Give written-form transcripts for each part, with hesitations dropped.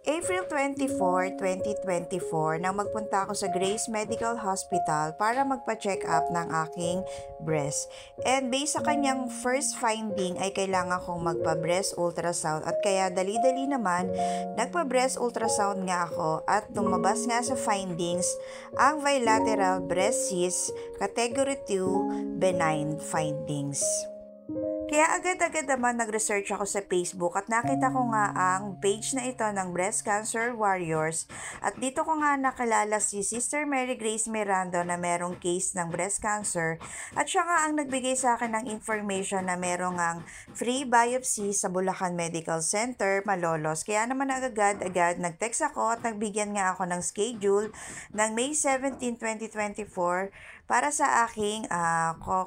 April 24, 2024 nang magpunta ako sa Grace Medical Hospital para magpa-check up ng aking breast. And based sa kanyang first finding ay kailangan kong magpa-breast ultrasound at kaya dali-dali naman nagpa-breast ultrasound nga ako at lumabas nga sa findings ang bilateral breast cyst category 2 benign findings. Kaya agad-agad naman nag-research ako sa Facebook at nakita ko nga ang page na ito ng Breast Cancer Warriors at dito ko nga nakilala si Sister Mary Grace Miranda na merong case ng breast cancer at siya nga ang nagbigay sa akin ng information na merong ang free biopsy sa Bulacan Medical Center, Malolos. Kaya naman agad-agad nag-text ako at nagbigyan nga ako ng schedule ng May 17, 2024 para sa aking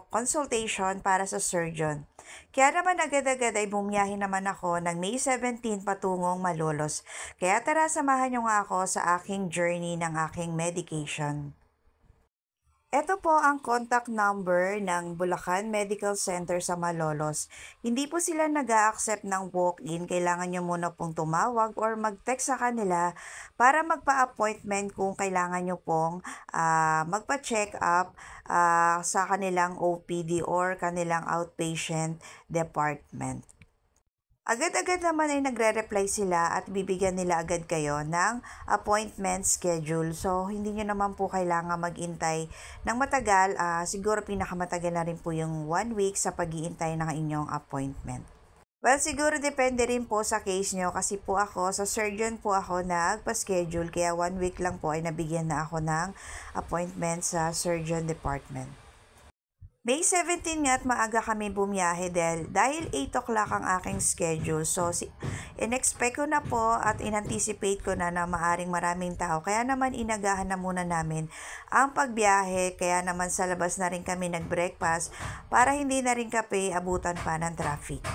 consultation para sa surgeon. Kaya naman agad-agad ay bumiyahe naman ako ng May 17 patungong Malolos. Kaya tara samahan niyo nga ako sa aking journey ng aking medication. Ito po ang contact number ng Bulacan Medical Center sa Malolos. Hindi po sila nag-a-accept ng walk-in. Kailangan nyo muna pong tumawag or mag-text sa kanila para magpa-appointment kung kailangan nyo pong magpa-check up sa kanilang OPD or kanilang outpatient department. Agad-agad naman ay nagre-reply sila at bibigyan nila agad kayo ng appointment schedule. So, hindi nyo naman po kailangan mag-intay ng matagal. Siguro pinakamatagal na rin po yung 1 week sa pag-iintay ng inyong appointment. Well, siguro depende rin po sa case nyo kasi po ako, sa surgeon po ako nagpa-schedule. Kaya 1 week lang po ay nabigyan na ako ng appointment sa surgeon department. May 17 nga at maaga kami bumiyahe dahil 8 o'clock ang aking schedule. So, in-expect ko na po at in-anticipate ko na maaring maraming tao. Kaya naman inagahan na muna namin ang pagbiyahe. Kaya naman sa labas na rin kami nag-breakfast para hindi na rin kape abutan pa ng traffic.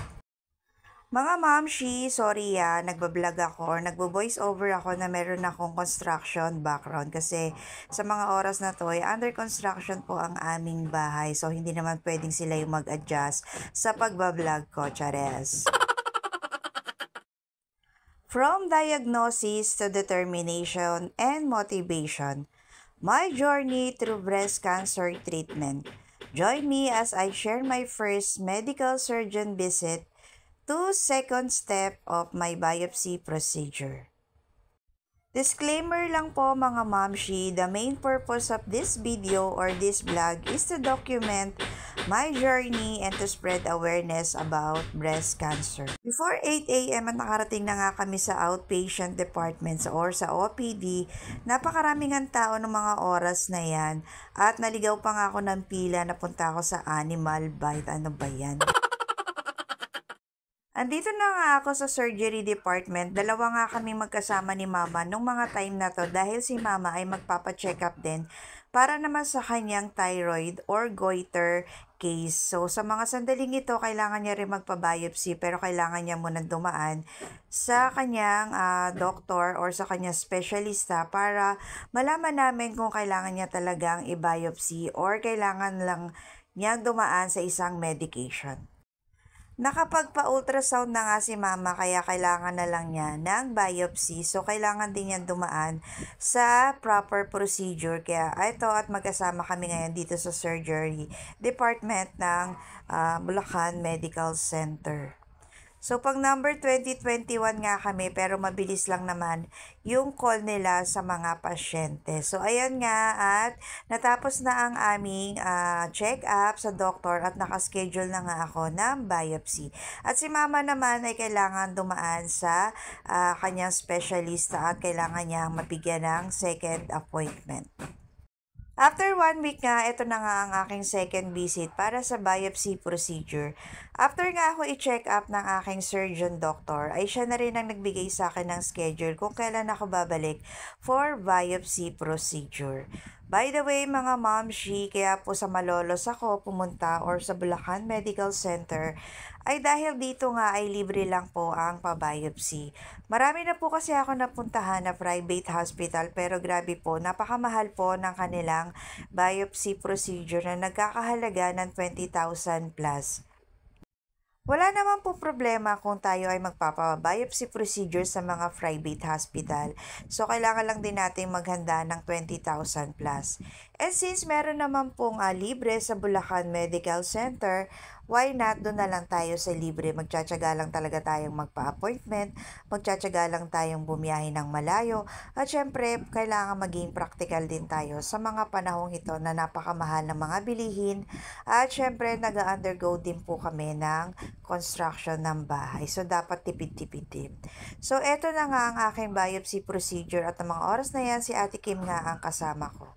Mga mamshi, sorry nagbablog ako or nagbo-voice over ako na meron akong construction background kasi sa mga oras na to ay under construction po ang aming bahay. So, hindi naman pwedeng sila yung mag-adjust sa pagbablog ko, chares. From diagnosis to determination and motivation, my journey through breast cancer treatment. Join me as I share my first medical surgeon visit to second step of my biopsy procedure. Disclaimer lang po mga mamshi, the main purpose of this video or this vlog is to document my journey and to spread awareness about breast cancer. Before 8 a.m. at nakarating na nga kami sa outpatient departments or sa OPD, napakaraming ang tao ng mga oras na yan at naligaw pa nga ako ng pila na punta ako sa animal bite. Ano ba yan? Andito na nga ako sa surgery department. Dalawa nga kami magkasama ni mama nung mga time na to dahil si mama ay magpapa-check up din para naman sa kanyang thyroid or goiter case. So, sa mga sandaling ito, kailangan niya rin magpa-biopsy pero kailangan niya muna dumaan sa kanyang doktor or sa kanyang specialista para malaman namin kung kailangan niya talagang i-biopsy or kailangan lang niya dumaan sa isang medication. Nakapagpa-ultrasound na nga si mama kaya kailangan na lang niya ng biopsy. So, kailangan din niya dumaan sa proper procedure. Kaya ito at magkasama kami ngayon dito sa surgery department ng Bulacan Medical Center. So, pag number 2021 nga kami, pero mabilis lang naman yung call nila sa mga pasyente. So, ayan nga at natapos na ang aming check-up sa doktor at nakaschedule na nga ako ng biopsy. At si mama naman ay kailangan dumaan sa kanyang specialista at kailangan niyang mabigyan ng second appointment. After 1 week nga, ito na nga ang aking second visit para sa biopsy procedure. After nga ako i-check up ng aking surgeon doctor, ay siya na rin ang nagbigay sa akin ng schedule kung kailan ako babalik for biopsy procedure. By the way, mga momshi, kaya po sa Malolos ako pumunta or sa Bulacan Medical Center ay dahil dito nga ay libre lang po ang pabiopsy. Marami na po kasi ako napuntahan na private hospital pero grabe po, napakamahal po ng kanilang biopsy procedure na nagkakahalaga ng 20,000 plus. Wala naman po problema kung tayo ay magpapa-biopsy procedure sa mga private hospital. So, kailangan lang din natin maghanda ng 20,000 plus. And since meron naman pong libre sa Bulacan Medical Center, why not doon na lang tayo sa libre? Magtsatsaga lang talaga tayong magpa-appointment, magtsatsaga lang tayong bumiyahe ng malayo, at syempre, kailangan maging practical din tayo sa mga panahong ito na napakamahal ng mga bilihin, at syempre, nag-undergo din po kami ng construction ng bahay. So, dapat tipid-tipid din. So, eto na nga ang aking biopsy procedure at ang mga oras na yan, si Ate Kim nga ang kasama ko.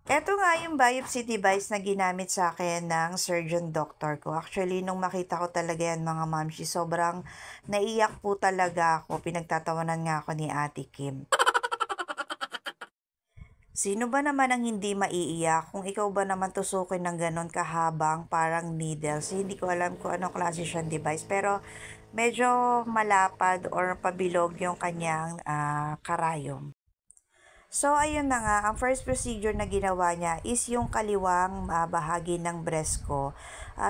Eto nga yung biopsy device na ginamit sa akin ng surgeon doctor ko. Actually, nung makita ko talaga yan mga mamshi, sobrang naiyak po talaga ako. Pinagtatawanan nga ako ni Ate Kim. Sino ba naman ang hindi maiiyak kung ikaw ba naman tusukin ng ganon kahabang parang needles? Hindi ko alam kung anong klase siyang device pero medyo malapad or pabilog yung kanyang karayom. So, ayun na nga, ang first procedure na ginawa niya is yung kaliwang bahagi ng breast ko.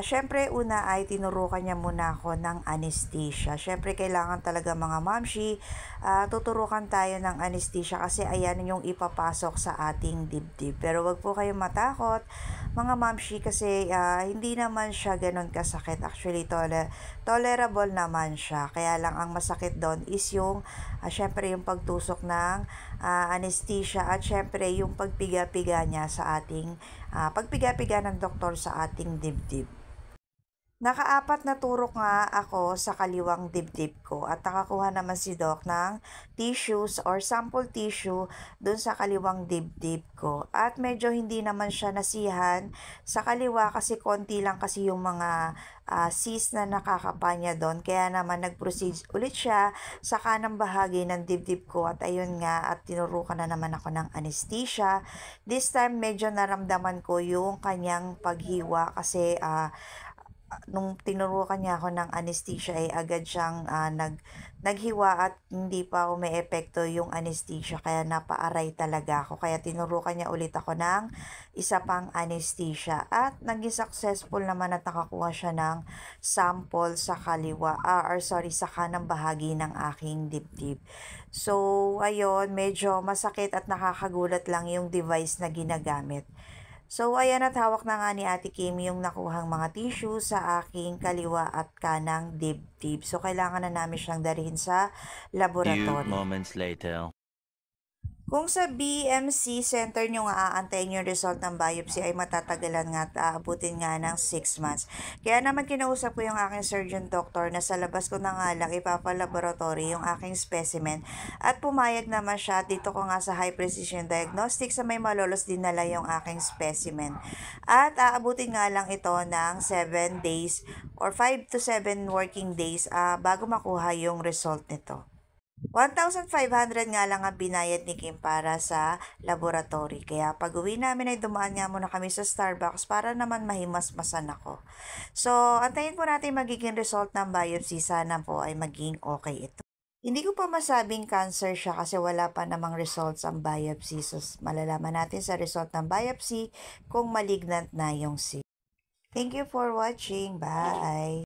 Syempre, una ay tinurukan niya muna ako ng anesthesia. Syempre, kailangan talaga mga mamshi, tuturukan tayo ng anesthesia kasi ayan yung ipapasok sa ating dibdib. Pero wag po kayong matakot, mga mamshi, kasi hindi naman siya ganun kasakit. Actually, tolerable naman siya. Kaya lang ang masakit doon is yung, syempre, yung pagtusok ng anesthesia at syempre yung pagpiga-piga niya sa ating pagpiga-piga ng doktor sa ating dibdib. Nakaapat na turok nga ako sa kaliwang dibdib ko at nakakuha naman si Doc ng tissues or sample tissue dun sa kaliwang dibdib ko. At medyo hindi naman siya nasihan sa kaliwa kasi konti lang kasi yung mga cyst na nakakapanya doon. Kaya naman nag-proceed ulit siya sa kanang bahagi ng dibdib ko at ayun nga at tinurukan na naman ako ng anesthesia. This time medyo naramdaman ko yung kanyang paghiwa kasi nung tinurukan niya ako ng anesthesia ay agad siyang naghiwa at hindi pa umeepekto yung anesthesia kaya napaaray talaga ako kaya tinurukan niya ulit ako ng isa pang anesthesia at naging successful naman at nakakuha siya ng sample sa kaliwa sa kanang bahagi ng aking dibdib. So ayun, medyo masakit at nakakagulat lang yung device na ginagamit. So, ayan at hawak na nga ni Ate Kim yung nakuhang mga tissue sa aking kaliwa at kanang dibdib. So, kailangan na namin siyang dalhin sa Few laboratory. moments later. Kung sa BMC center nyo nga aantayin yung result ng biopsy ay matatagalan nga at aabutin nga ng 6 months. Kaya naman kinausap ko yung aking surgeon doctor na sa labas ko na nga lang ipapalaboratory yung aking specimen at pumayag naman siya dito ko nga sa high precision diagnostic sa may malolos din nala yung aking specimen. At aabutin nga lang ito ng 7 days or 5 to 7 working days bago makuha yung result nito. 1,500 nga lang ang binayad ni Kim para sa laboratory. Kaya pag uwi namin ay dumaan nga muna kami sa Starbucks para naman mahimasmasan ako. So, antayin po natin magiging result ng biopsy. Sana po ay maging okay ito. Hindi ko pa masabing cancer siya kasi wala pa namang results ang biopsy. So, malalaman natin sa result ng biopsy kung malignant na yung cyst. Thank you for watching. Bye!